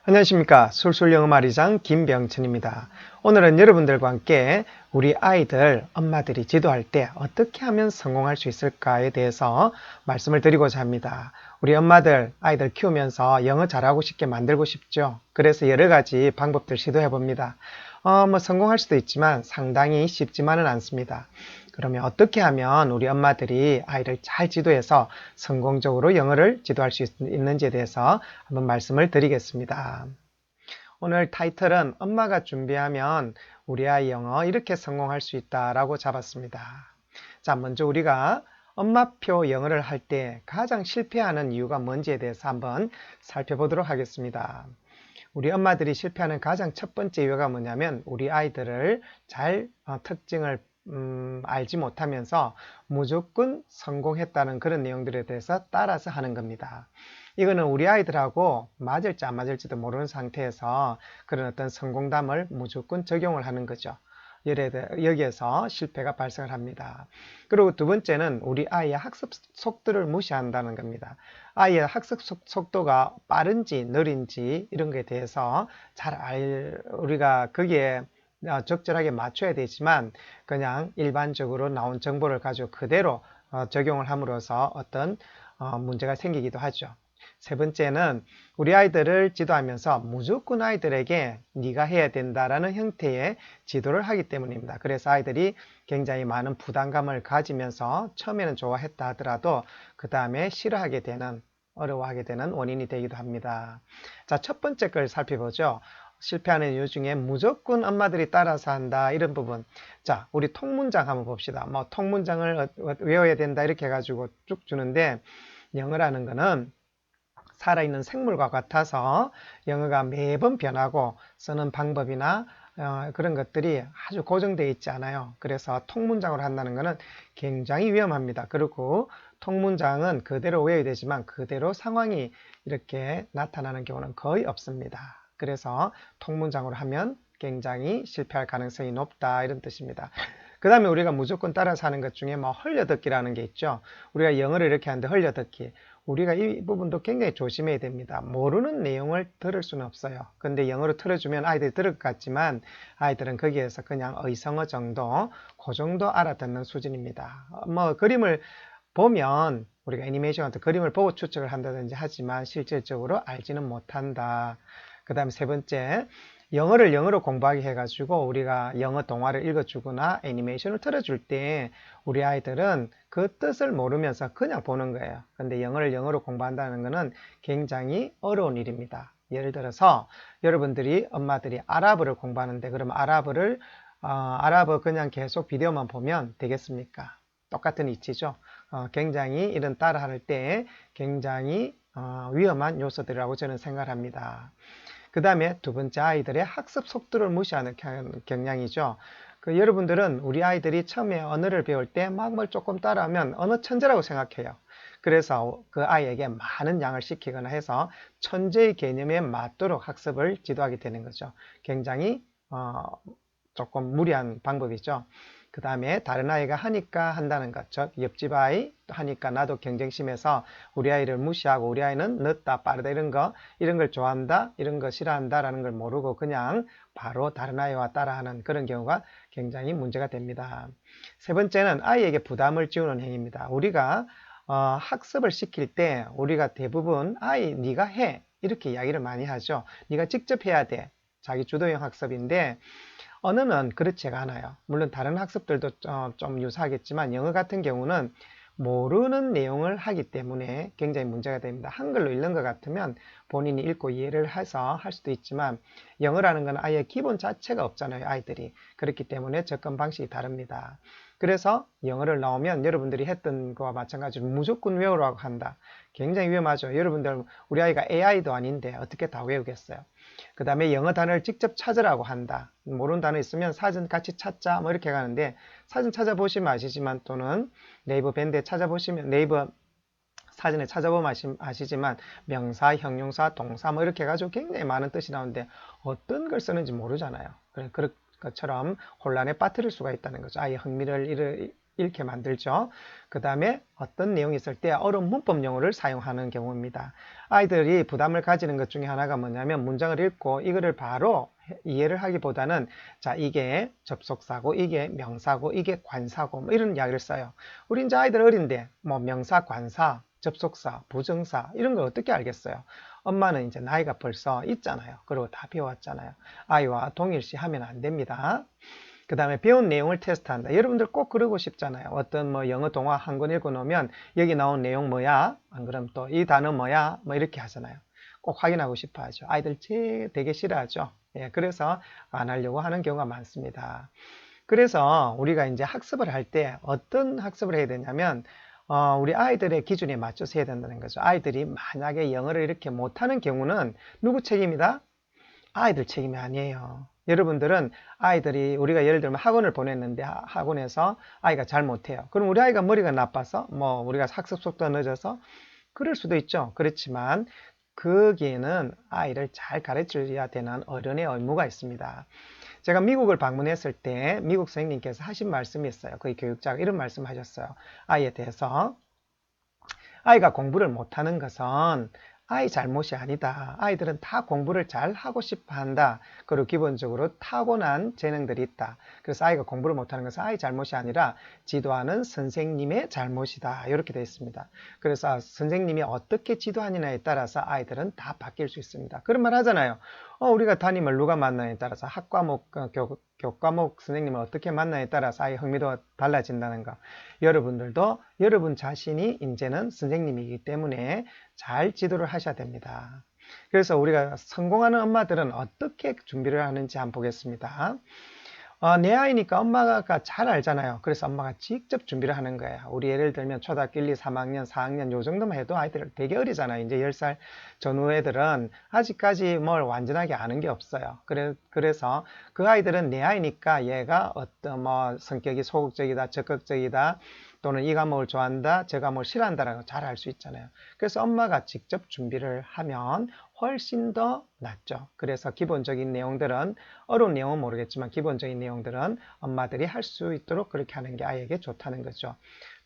안녕하십니까. 술술영어마리장 김병천입니다. 오늘은 여러분들과 함께 우리 아이들, 엄마들이 지도할 때 어떻게 하면 성공할 수 있을까에 대해서 말씀을 드리고자 합니다. 우리 엄마들, 아이들 키우면서 영어 잘하고 싶게 만들고 싶죠. 그래서 여러 가지 방법들 시도해 봅니다. 성공할 수도 있지만 상당히 쉽지만은 않습니다. 그러면 어떻게 하면 우리 엄마들이 아이를 잘 지도해서 성공적으로 영어를 지도할 수 있는지에 대해서 한번 말씀을 드리겠습니다. 오늘 타이틀은 엄마가 준비하면 우리 아이 영어 이렇게 성공할 수 있다라고 잡았습니다. 자, 먼저 우리가 엄마표 영어를 할 때 가장 실패하는 이유가 뭔지에 대해서 한번 살펴보도록 하겠습니다. 우리 엄마들이 실패하는 가장 첫 번째 이유가 뭐냐면 우리 아이들을 잘 특징을 알지 못하면서 무조건 성공했다는 그런 내용들에 대해서 따라서 하는 겁니다. 이거는 우리 아이들하고 맞을지 안 맞을지도 모르는 상태에서 그런 어떤 성공담을 무조건 적용을 하는 거죠. 여기에서 실패가 발생을 합니다. 그리고 두 번째는 우리 아이의 학습 속도를 무시한다는 겁니다. 아이의 학습 속도가 빠른지 느린지 이런 것에 대해서 우리가 거기에 적절하게 맞춰야 되지만 그냥 일반적으로 나온 정보를 가지고 그대로 적용을 함으로써 어떤 문제가 생기기도 하죠. 세 번째는 우리 아이들을 지도하면서 무조건 아이들에게 네가 해야 된다라는 형태의 지도를 하기 때문입니다. 그래서 아이들이 굉장히 많은 부담감을 가지면서 처음에는 좋아했다 하더라도 그 다음에 싫어하게 되는, 어려워하게 되는 원인이 되기도 합니다. 자, 첫 번째 걸 살펴보죠. 실패하는 이유 중에 무조건 엄마들이 따라서 한다 이런 부분. 자, 우리 통문장 한번 봅시다. 뭐 통문장을 외워야 된다 이렇게 해가지고 쭉 주는데 영어라는 거는 살아있는 생물과 같아서 영어가 매번 변하고 쓰는 방법이나 그런 것들이 아주 고정되어 있지 않아요. 그래서 통문장으로 한다는 것은 굉장히 위험합니다. 그리고 통문장은 그대로 외워야 되지만 그대로 상황이 이렇게 나타나는 경우는 거의 없습니다. 그래서 통문장으로 하면 굉장히 실패할 가능성이 높다 이런 뜻입니다. 그 다음에 우리가 무조건 따라서 하는 것 중에 뭐 흘려듣기라는 게 있죠. 우리가 영어를 이렇게 하는데 흘려듣기. 우리가 이 부분도 굉장히 조심해야 됩니다. 모르는 내용을 들을 수는 없어요. 근데 영어로 틀어주면 아이들이 들을 것 같지만 아이들은 거기에서 그냥 의성어 정도, 그 정도 알아듣는 수준입니다. 뭐 그림을 보면 우리가 애니메이션 같은 그림을 보고 추측을 한다든지 하지만 실질적으로 알지는 못한다. 그 다음에 세 번째, 영어를 영어로 공부하게 해가지고 우리가 영어 동화를 읽어주거나 애니메이션을 틀어줄 때 우리 아이들은 그 뜻을 모르면서 그냥 보는 거예요. 근데 영어를 영어로 공부한다는 것은 굉장히 어려운 일입니다. 예를 들어서 여러분들이 엄마들이 아랍어를 공부하는데 그럼 아랍어 그냥 계속 비디오만 보면 되겠습니까? 똑같은 이치죠. 굉장히 이런 따라할 때 굉장히 위험한 요소들이라고 저는 생각합니다. 그 다음에 두 번째 아이들의 학습 속도를 무시하는 경향이죠. 여러분들은 우리 아이들이 처음에 언어를 배울 때 막 뭘 조금 따라하면 언어 천재라고 생각해요. 그래서 그 아이에게 많은 양을 시키거나 해서 천재의 개념에 맞도록 학습을 지도하게 되는 거죠. 굉장히 조금 무리한 방법이죠. 그 다음에 다른 아이가 하니까 한다는 것, 즉 옆집 아이 하니까 나도 경쟁심에서 우리 아이를 무시하고 우리 아이는 늦다 빠르다 이런 걸 좋아한다 이런 거 싫어한다 라는 걸 모르고 그냥 바로 다른 아이와 따라하는 그런 경우가 굉장히 문제가 됩니다. 세 번째는 아이에게 부담을 지우는 행위입니다. 우리가 학습을 시킬 때 우리가 대부분 아이 네가 해 이렇게 이야기를 많이 하죠. 네가 직접 해야 돼. 자기 주도형 학습인데 언어는 그렇지가 않아요. 물론 다른 학습들도 좀 유사하겠지만 영어 같은 경우는 모르는 내용을 하기 때문에 굉장히 문제가 됩니다. 한글로 읽는 것 같으면 본인이 읽고 이해를 해서 할 수도 있지만 영어라는 건 아예 기본 자체가 없잖아요. 아이들이. 그렇기 때문에 접근 방식이 다릅니다. 그래서 영어를 나오면 여러분들이 했던 거와 마찬가지로 무조건 외우라고 한다. 굉장히 위험하죠. 여러분들 우리 아이가 AI도 아닌데 어떻게 다 외우겠어요. 그 다음에 영어 단어를 직접 찾으라고 한다. 모르는 단어 있으면 사전 같이 찾자 뭐 이렇게 가는데 사전 찾아보시면 아시지만 또는 네이버 밴드에 찾아보시면 네이버 사전에 찾아보면 아시지만 명사, 형용사, 동사 뭐 이렇게 해가지고 굉장히 많은 뜻이 나오는데 어떤 걸 쓰는지 모르잖아요. 그런 것처럼 혼란에 빠뜨릴 수가 있다는 거죠. 아예 흥미를 이렇게 만들죠. 그 다음에 어떤 내용이 있을 때 어려운 문법 용어를 사용하는 경우입니다. 아이들이 부담을 가지는 것 중에 하나가 뭐냐면 문장을 읽고 이거를 바로 이해를 하기보다는 자, 이게 접속사고 이게 명사고 이게 관사고 뭐 이런 이야기를 써요. 우리 이제 아이들 어린데 뭐 명사, 관사, 접속사, 부정사 이런 걸 어떻게 알겠어요? 엄마는 이제 나이가 벌써 있잖아요. 그리고 다 배워왔잖아요. 아이와 동일시 하면 안 됩니다. 그 다음에 배운 내용을 테스트한다. 여러분들 꼭 그러고 싶잖아요. 어떤 뭐 영어 동화 한 권 읽고 놓으면 여기 나온 내용 뭐야? 안 그럼 또 이 단어 뭐야? 뭐 이렇게 하잖아요. 꼭 확인하고 싶어 하죠. 아이들 되게 싫어하죠. 예, 그래서 안 하려고 하는 경우가 많습니다. 그래서 우리가 이제 학습을 할 때 어떤 학습을 해야 되냐면 우리 아이들의 기준에 맞춰서 해야 된다는 거죠. 아이들이 만약에 영어를 이렇게 못하는 경우는 누구 책임이다? 아이들 책임이 아니에요. 여러분들은 아이들이 우리가 예를 들면 학원을 보냈는데 학원에서 아이가 잘 못해요. 그럼 우리 아이가 머리가 나빠서 뭐 우리가 학습 속도가 늦어서 그럴 수도 있죠. 그렇지만 거기에는 아이를 잘 가르쳐야 되는 어른의 의무가 있습니다. 제가 미국을 방문했을 때 미국 선생님께서 하신 말씀이 있어요. 거기 교육자가 이런 말씀 하셨어요. 아이에 대해서 아이가 공부를 못하는 것은 아이 잘못이 아니다. 아이들은 다 공부를 잘 하고 싶어 한다. 그리고 기본적으로 타고난 재능들이 있다. 그래서 아이가 공부를 못하는 것은 아이 잘못이 아니라 지도하는 선생님의 잘못이다. 이렇게 되어 있습니다. 그래서 선생님이 어떻게 지도하느냐에 따라서 아이들은 다 바뀔 수 있습니다. 그런 말 하잖아요. 우리가 담임을 누가 만나냐에 따라서 학과목, 교과목 선생님을 어떻게 만나냐에 따라서 아이 흥미도가 달라진다는 거. 여러분들도 여러분 자신이 이제는 선생님이기 때문에 잘 지도를 하셔야 됩니다. 그래서 우리가 성공하는 엄마들은 어떻게 준비를 하는지 한번 보겠습니다. 내 아이니까 엄마가 잘 알잖아요. 그래서 엄마가 직접 준비를 하는 거예요. 우리 예를 들면 초등학교 1, 2, 3학년, 4학년 요 정도만 해도 아이들 되게 어리잖아요. 이제 10살 전후 애들은 아직까지 뭘 완전하게 아는 게 없어요. 그래서 그 아이들은 내 아이니까 얘가 어떤 뭐 성격이 소극적이다, 적극적이다, 또는 이 과목을 좋아한다, 저 과목을 싫어한다라고 잘 알 수 있잖아요. 그래서 엄마가 직접 준비를 하면 훨씬 더 낫죠. 그래서 기본적인 내용들은 어려운 내용은 모르겠지만 기본적인 내용들은 엄마들이 할 수 있도록 그렇게 하는 게 아이에게 좋다는 거죠.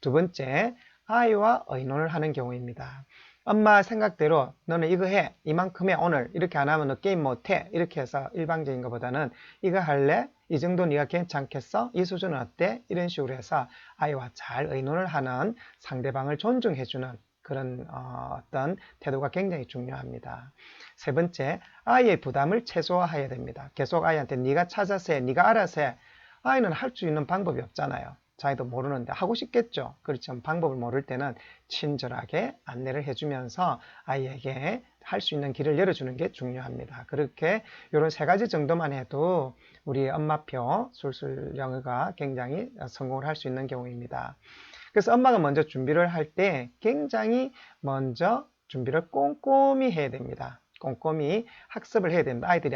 두 번째, 아이와 의논을 하는 경우입니다. 엄마 생각대로 너는 이거 해, 이만큼 해, 오늘 이렇게 안 하면 너 게임 못해, 이렇게 해서 일방적인 것보다는 이거 할래? 이 정도 네가 괜찮겠어? 이 수준은 어때? 이런 식으로 해서 아이와 잘 의논을 하는, 상대방을 존중해주는 그런 어떤 태도가 굉장히 중요합니다. 세 번째, 아이의 부담을 최소화해야 됩니다. 계속 아이한테 네가 찾아서 해, 네가 알아서 해. 아이는 할 수 있는 방법이 없잖아요. 자기도 모르는데 하고 싶겠죠. 그렇지만 방법을 모를 때는 친절하게 안내를 해주면서 아이에게 할 수 있는 길을 열어주는 게 중요합니다. 그렇게 이런 세 가지 정도만 해도 우리 엄마표 술술 영어가 굉장히 성공을 할 수 있는 경우입니다. 그래서 엄마가 먼저 준비를 할 때 굉장히 먼저 준비를 꼼꼼히 해야 됩니다. 꼼꼼히 학습을 해야 됩니다. 아이들이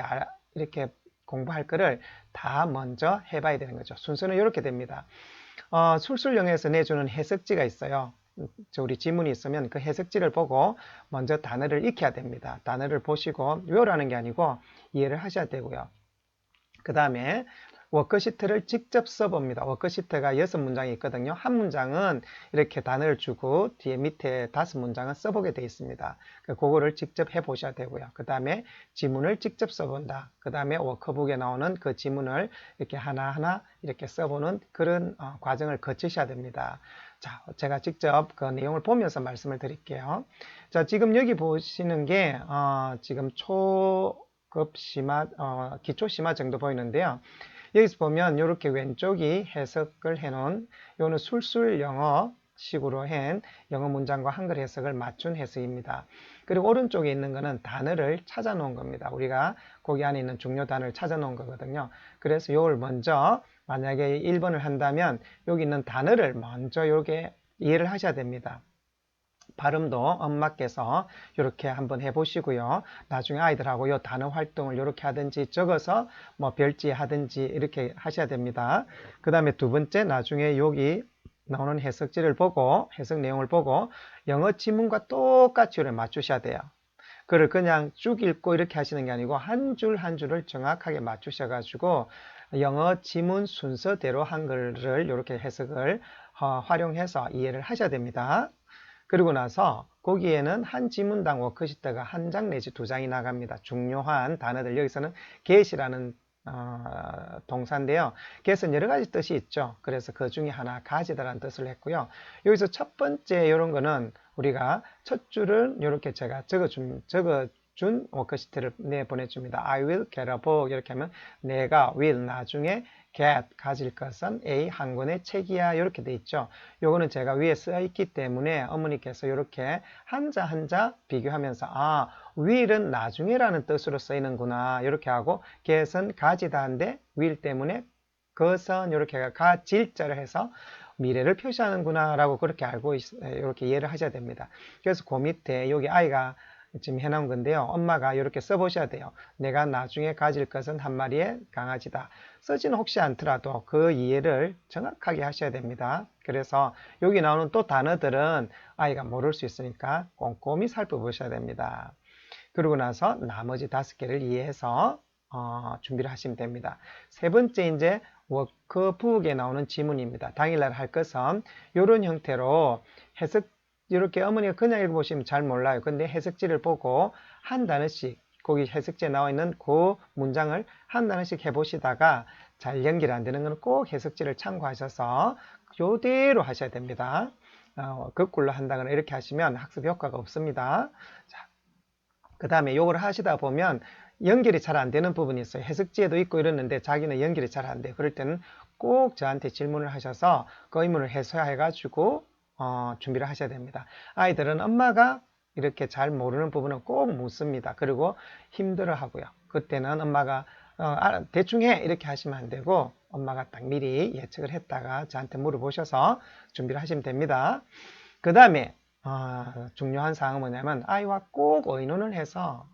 이렇게 공부할 거를 다 먼저 해봐야 되는 거죠. 순서는 이렇게 됩니다. 술술영어에서 내주는 해석지가 있어요. 우리 지문이 있으면 그 해석지를 보고 먼저 단어를 익혀야 됩니다. 단어를 보시고 외우라는 게 아니고 이해를 하셔야 되고요. 그 다음에 워크시트를 직접 써봅니다. 워크시트가 6문장이 있거든요. 한 문장은 이렇게 단어를 주고 뒤에 밑에 5문장은 써보게 되어 있습니다. 그거를 직접 해보셔야 되고요. 그 다음에 지문을 직접 써본다. 그 다음에 워크북에 나오는 그 지문을 이렇게 하나하나 이렇게 써보는 그런 과정을 거치셔야 됩니다. 자, 제가 직접 그 내용을 보면서 말씀을 드릴게요. 자, 지금 여기 보시는 게 지금 초급 심화, 기초 심화 정도 보이는데요. 여기서 보면 이렇게 왼쪽이 해석을 해놓은 요는 술술 영어 식으로 한 영어 문장과 한글 해석을 맞춘 해석입니다. 그리고 오른쪽에 있는 거는 단어를 찾아 놓은 겁니다. 우리가 거기 안에 있는 중요 단어를 찾아 놓은 거거든요. 그래서 요걸 먼저 만약에 1번을 한다면 여기 있는 단어를 먼저 이렇게 이해를 하셔야 됩니다. 발음도 엄마께서 이렇게 한번 해보시고요. 나중에 아이들하고 이 단어 활동을 이렇게 하든지 적어서 뭐 별지 하든지 이렇게 하셔야 됩니다. 그 다음에 두 번째, 나중에 여기 나오는 해석지를 보고 해석 내용을 보고 영어 지문과 똑같이 맞추셔야 돼요. 그걸 그냥 쭉 읽고 이렇게 하시는 게 아니고 한 줄 한 줄을 정확하게 맞추셔가지고 영어 지문 순서대로 한글을 이렇게 해석을 활용해서 이해를 하셔야 됩니다. 그리고 나서 거기에는 한 지문당 워크시트가 한 장 내지 두 장이 나갑니다. 중요한 단어들, 여기서는 get이라는 동사인데요. get은 여러 가지 뜻이 있죠. 그래서 그 중에 하나 가지다라는 뜻을 했고요. 여기서 첫 번째 이런 거는 우리가 첫 줄은 이렇게 제가 적어준 워크시트를 보내줍니다. I will get a book 이렇게 하면 내가 will 나중에 get 가질 것은 A 한 권의 책이야 이렇게 돼 있죠. 요거는 제가 위에 쓰여 있기 때문에 어머니께서 이렇게 한자 한자 비교하면서 아 will은 나중에라는 뜻으로 쓰이는구나 이렇게 하고 get은 가지다인데 will 때문에 그것은 이렇게 가질자를 해서 미래를 표시하는구나 라고 그렇게 알고 이렇게 이해를 하셔야 됩니다. 그래서 그 밑에 여기 아이가 지금 해놓은 건데요. 엄마가 이렇게 써보셔야 돼요. 내가 나중에 가질 것은 한 마리의 강아지다. 쓰지는 혹시 않더라도 그 이해를 정확하게 하셔야 됩니다. 그래서 여기 나오는 또 단어들은 아이가 모를 수 있으니까 꼼꼼히 살펴보셔야 됩니다. 그러고 나서 나머지 5개를 이해해서 준비를 하시면 됩니다. 세 번째 이제 워크북에 나오는 지문입니다. 당일날 할 것은 이런 형태로 해석 이렇게 어머니가 그냥 읽어보시면 잘 몰라요. 근데 해석지를 보고 한 단어씩 거기 해석지에 나와 있는 그 문장을 한 단어씩 해보시다가 잘 연결 안 되는 건 꼭 해석지를 참고하셔서 그대로 하셔야 됩니다. 거꾸로 한다거나 이렇게 하시면 학습 효과가 없습니다. 자, 그 다음에 요걸 하시다 보면 연결이 잘 안 되는 부분이 있어요. 해석지에도 있고 이러는데 자기는 연결이 잘 안 돼요. 그럴 때는 꼭 저한테 질문을 하셔서 그 의문을 해소해가지고 준비를 하셔야 됩니다. 아이들은 엄마가 이렇게 잘 모르는 부분은 꼭 묻습니다. 그리고 힘들어 하고요. 그때는 엄마가 대충 해 이렇게 하시면 안 되고 엄마가 딱 미리 예측을 했다가 저한테 물어보셔서 준비를 하시면 됩니다. 그 다음에 중요한 사항은 뭐냐면 아이와 꼭 의논을 해서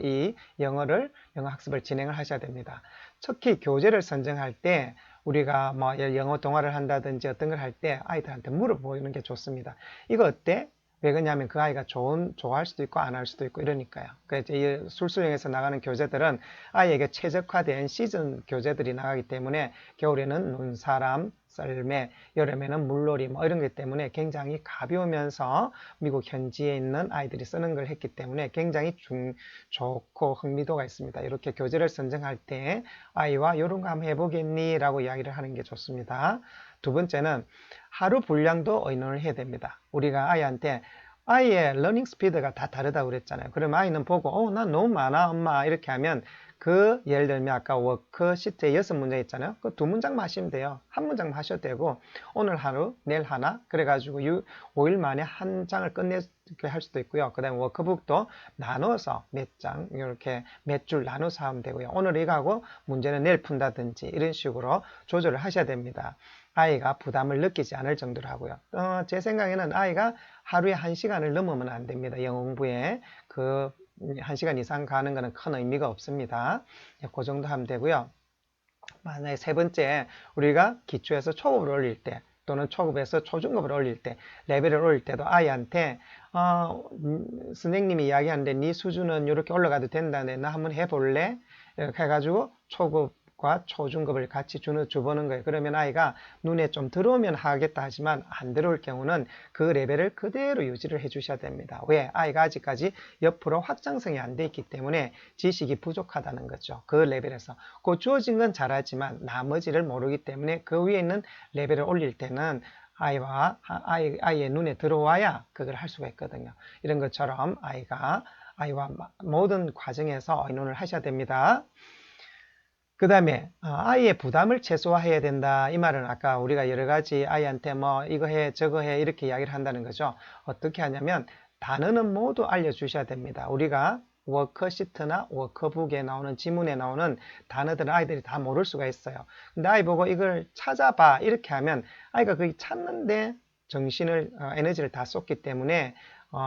이 영어 학습을 진행을 하셔야 됩니다. 특히 교재를 선정할 때 우리가 뭐 영어 동화를 한다든지 어떤 걸 할 때 아이들한테 물어보는 게 좋습니다. 이거 어때? 왜 그러냐면 그 아이가 좋아할 수도 있고 안 할 수도 있고 이러니까요. 그래서 이 술술형에서 나가는 교재들은 아이에게 최적화된 시즌 교재들이 나가기 때문에 겨울에는 눈사람, 썰매, 여름에는 물놀이 뭐 이런 것 때문에 굉장히 가벼우면서 미국 현지에 있는 아이들이 쓰는 걸 했기 때문에 굉장히 좋고 흥미도가 있습니다. 이렇게 교재를 선정할 때 아이와 이런 거 한번 해보겠니? 라고 이야기를 하는 게 좋습니다. 두 번째는 하루 분량도 의논을 해야 됩니다. 우리가 아이한테 아이의 러닝 스피드가 다 다르다고 그랬잖아요. 그럼 아이는 보고 난 너무 많아 엄마 이렇게 하면 그 예를 들면 아까 워크시트에 6문장 있잖아요. 그 2문장만 하시면 돼요. 한 문장만 하셔도 되고 오늘 하루 내일 하나 그래가지고 5일 만에 한 장을 끝내게 할 수도 있고요. 그 다음에 워크북도 나눠서 몇 장 이렇게 몇 줄 나눠서 하면 되고요. 오늘 이거 하고 문제는 내일 푼다든지 이런 식으로 조절을 하셔야 됩니다. 아이가 부담을 느끼지 않을 정도로 하고요. 제 생각에는 아이가 하루에 1시간을 넘으면 안 됩니다. 영어 공부에 그 1시간 이상 가는 것은 큰 의미가 없습니다. 그 정도 하면 되고요. 만약에 세 번째 우리가 기초에서 초급을 올릴 때 또는 초급에서 초중급을 올릴 때 레벨을 올릴 때도 아이한테 선생님이 이야기하는데 네 수준은 이렇게 올라가도 된다네 나 한번 해볼래? 이렇게 해가지고 초급과 초중급을 같이 줘보는 거예요. 그러면 아이가 눈에 좀 들어오면 하겠다 하지만 안 들어올 경우는 그 레벨을 그대로 유지를 해 주셔야 됩니다. 왜? 아이가 아직까지 옆으로 확장성이 안 돼 있기 때문에 지식이 부족하다는 거죠. 그 레벨에서 그 주어진 건 잘하지만 나머지를 모르기 때문에 그 위에 있는 레벨을 올릴 때는 아이의 눈에 들어와야 그걸 할 수가 있거든요. 이런 것처럼 아이와 모든 과정에서 의논을 하셔야 됩니다. 그 다음에 아이의 부담을 최소화해야 된다. 이 말은 아까 우리가 여러 가지 아이한테 뭐 이거 해 저거 해 이렇게 이야기를 한다는 거죠. 어떻게 하냐면 단어는 모두 알려주셔야 됩니다. 우리가 워크시트나 워크북에 나오는 지문에 나오는 단어들은 아이들이 다 모를 수가 있어요. 근데 아이 보고 이걸 찾아봐 이렇게 하면 아이가 그게 찾는데 정신을 에너지를 다 쏟기 때문에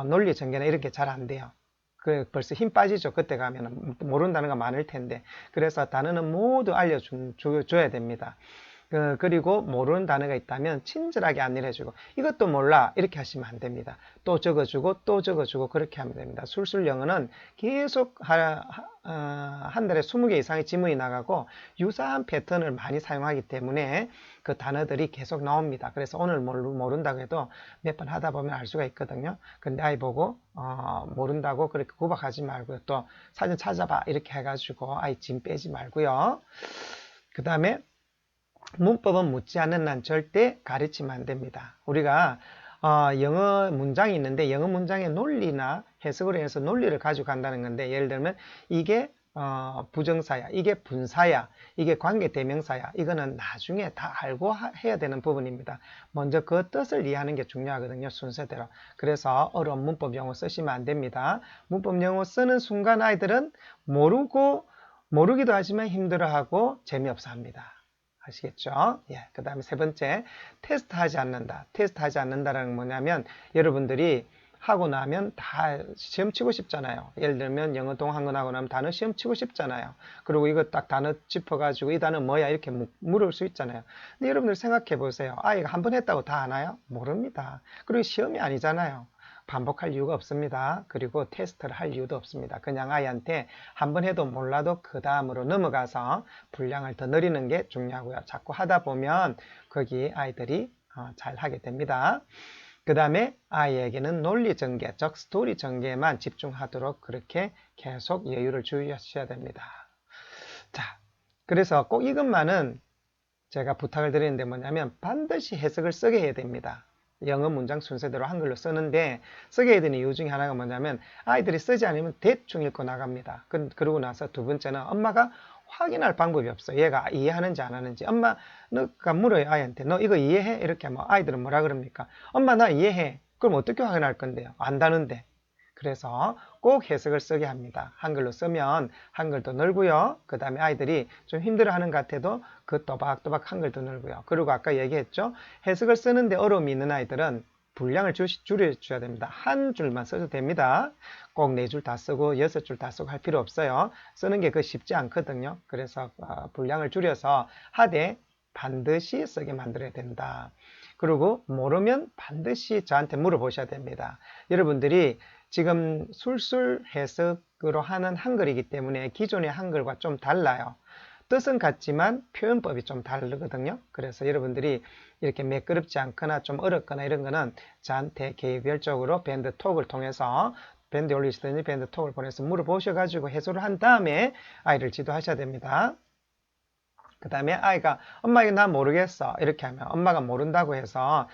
논리 전개나 이런 게 잘 안 돼요. 벌써 힘 빠지죠. 그때 가면 모르는 단어가 많을 텐데. 그래서 단어는 모두 알려줘야 됩니다. 그리고 모르는 단어가 있다면 친절하게 안내를 해주고 이것도 몰라 이렇게 하시면 안 됩니다. 또 적어주고 또 적어주고 그렇게 하면 됩니다. 술술 영어는 계속 한 달에 20개 이상의 지문이 나가고 유사한 패턴을 많이 사용하기 때문에 그 단어들이 계속 나옵니다. 그래서 오늘 모른다고 해도 몇 번 하다 보면 알 수가 있거든요. 근데 아이 보고 모른다고 그렇게 구박하지 말고요. 또 사진 찾아봐 이렇게 해가지고 아이 짐 빼지 말고요. 그 다음에 문법은 묻지 않는 한 절대 가르치면 안 됩니다. 우리가 영어 문장이 있는데 영어 문장의 논리나 해석으로 해서 논리를 가지고 간다는 건데, 예를 들면 이게 부정사야, 이게 분사야, 이게 관계대명사야, 이거는 나중에 다 알고 해야 되는 부분입니다. 먼저 그 뜻을 이해하는 게 중요하거든요, 순서대로. 그래서 어려운 문법 용어 쓰시면 안 됩니다. 문법 용어 쓰는 순간 아이들은 모르기도 하지만 힘들어하고 재미없어 합니다. 아시겠죠? 예. 그 다음에 세 번째, 테스트 하지 않는다. 테스트 하지 않는다라는 건 뭐냐면, 여러분들이 하고 나면 다 시험 치고 싶잖아요. 예를 들면 영어 동학원 하고 나면 단어 시험 치고 싶잖아요. 그리고 이거 딱 단어 짚어가지고 이 단어 뭐야 이렇게 물을 수 있잖아요. 근데 여러분들 생각해 보세요. 아이가 한 번 했다고 다 아나요? 모릅니다. 그리고 시험이 아니잖아요. 반복할 이유가 없습니다. 그리고 테스트를 할 이유도 없습니다. 그냥 아이한테 한 번 해도 몰라도 그 다음으로 넘어가서 분량을 더 늘리는 게 중요하고요. 자꾸 하다 보면 거기 아이들이 잘 하게 됩니다. 그 다음에 아이에게는 논리 전개, 즉 스토리 전개에만 집중하도록 그렇게 계속 여유를 주셔야 됩니다. 자, 그래서 꼭 이것만은 제가 부탁을 드리는데 뭐냐면 반드시 해석을 쓰게 해야 됩니다. 영어 문장 순서대로 한글로 쓰는데 쓰게 해야 되는 이유 중에 하나가 뭐냐면 아이들이 쓰지 않으면 대충 읽고 나갑니다. 그러고 나서 두 번째는 엄마가 확인할 방법이 없어요. 얘가 이해하는지 안 하는지. 엄마가 물어요, 아이한테. 너 이거 이해해? 이렇게 하면 아이들은 뭐라 그럽니까? 엄마 나 이해해. 그럼 어떻게 확인할 건데요? 안다는데. 그래서 꼭 해석을 쓰게 합니다. 한글로 쓰면 한글도 늘고요. 그 다음에 아이들이 좀 힘들어하는 것 같아도 그 또박또박 한글도 늘고요. 그리고 아까 얘기했죠. 해석을 쓰는데 어려움이 있는 아이들은 분량을 줄여줘야 됩니다. 한 줄만 써도 됩니다. 꼭 4줄 다 쓰고 6줄 다 쓰고 할 필요 없어요. 쓰는 게 쉽지 않거든요. 그래서 분량을 줄여서 하되 반드시 쓰게 만들어야 된다. 그리고 모르면 반드시 저한테 물어보셔야 됩니다. 여러분들이 지금 술술 해석으로 하는 한글이기 때문에 기존의 한글과 좀 달라요. 뜻은 같지만 표현법이 좀 다르거든요. 그래서 여러분들이 이렇게 매끄럽지 않거나 좀 어렵거나 이런 거는 저한테 개별적으로 밴드톡을 통해서 밴드 올리시든지 밴드톡을 보내서 물어보셔가지고 해소를 한 다음에 아이를 지도하셔야 됩니다. 그 다음에 아이가 엄마 이거 나 모르겠어 이렇게 하면 엄마가 모른다고 해서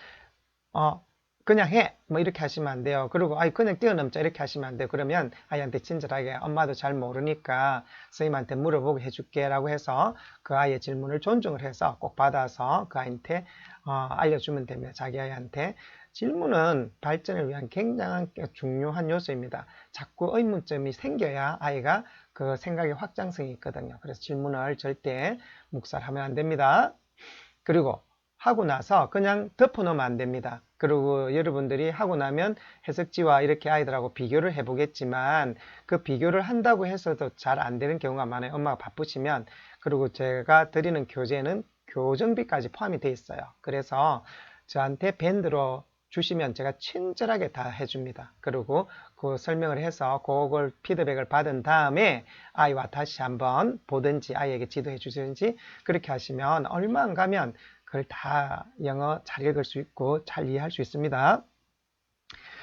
그냥 해 뭐 이렇게 하시면 안 돼요. 그리고 그냥 뛰어넘자 이렇게 하시면 안 돼요. 그러면 아이한테 친절하게 엄마도 잘 모르니까 선생님한테 물어보고 해줄게 라고 해서 그 아이의 질문을 존중을 해서 꼭 받아서 그 아이한테 알려주면 됩니다. 자기 아이한테. 질문은 발전을 위한 굉장히 중요한 요소입니다. 자꾸 의문점이 생겨야 아이가 그 생각의 확장성이 있거든요. 그래서 질문을 절대 묵살하면 안 됩니다. 그리고 하고 나서 그냥 덮어놓으면 안 됩니다. 그리고 여러분들이 하고 나면 해석지와 이렇게 아이들하고 비교를 해보겠지만 그 비교를 한다고 해서도 잘 안 되는 경우가 많아요. 엄마가 바쁘시면. 그리고 제가 드리는 교재는 교정비까지 포함이 되어 있어요. 그래서 저한테 밴드로 주시면 제가 친절하게 다 해줍니다. 그리고 그 설명을 해서 그걸 피드백을 받은 다음에 아이와 다시 한번 보든지 아이에게 지도해 주든지 그렇게 하시면 얼마 안 가면 그걸 다 영어 잘 읽을 수 있고 잘 이해할 수 있습니다.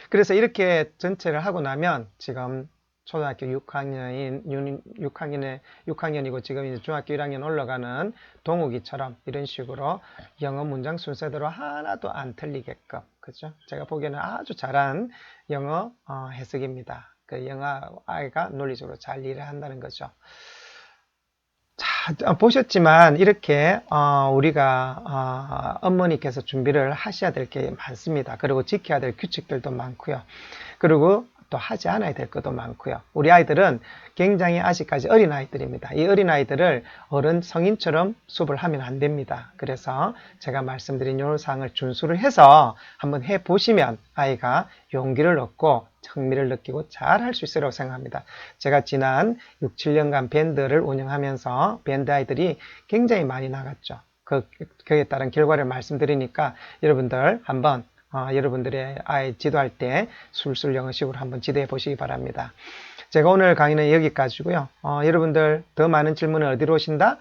그래서 이렇게 전체를 하고 나면 지금 초등학교 6학년이고 지금 이제 중학교 1학년 올라가는 동욱이처럼 이런 식으로 영어 문장 순서대로 하나도 안 틀리게끔, 그죠? 제가 보기에는 아주 잘한 영어 해석입니다. 그 영어 아이가 논리적으로 잘 이해를 한다는 거죠. 자, 보셨지만 이렇게 우리가 어머니께서 준비를 하셔야 될 게 많습니다. 그리고 지켜야 될 규칙들도 많고요. 그리고 또 하지 않아야 될 것도 많고요. 우리 아이들은 굉장히 아직까지 어린아이들입니다. 이 어린아이들을 어른 성인처럼 수업을 하면 안 됩니다. 그래서 제가 말씀드린 요사항을 준수를 해서 한번 해보시면 아이가 용기를 얻고 흥미를 느끼고 잘 할 수 있을 거라고 생각합니다. 제가 지난 6, 7년간 밴드를 운영하면서 밴드 아이들이 굉장히 많이 나갔죠. 그에 따른 결과를 말씀드리니까 여러분들 한번 여러분들의 아이 지도할 때 술술 영어식으로 한번 지도해 보시기 바랍니다. 제가 오늘 강의는 여기까지고요. 여러분들 더 많은 질문을 어디로 오신다?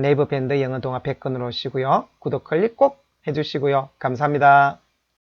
네이버 밴드 영어 동화 100건으로 오시고요. 구독 클릭 꼭 해주시고요. 감사합니다.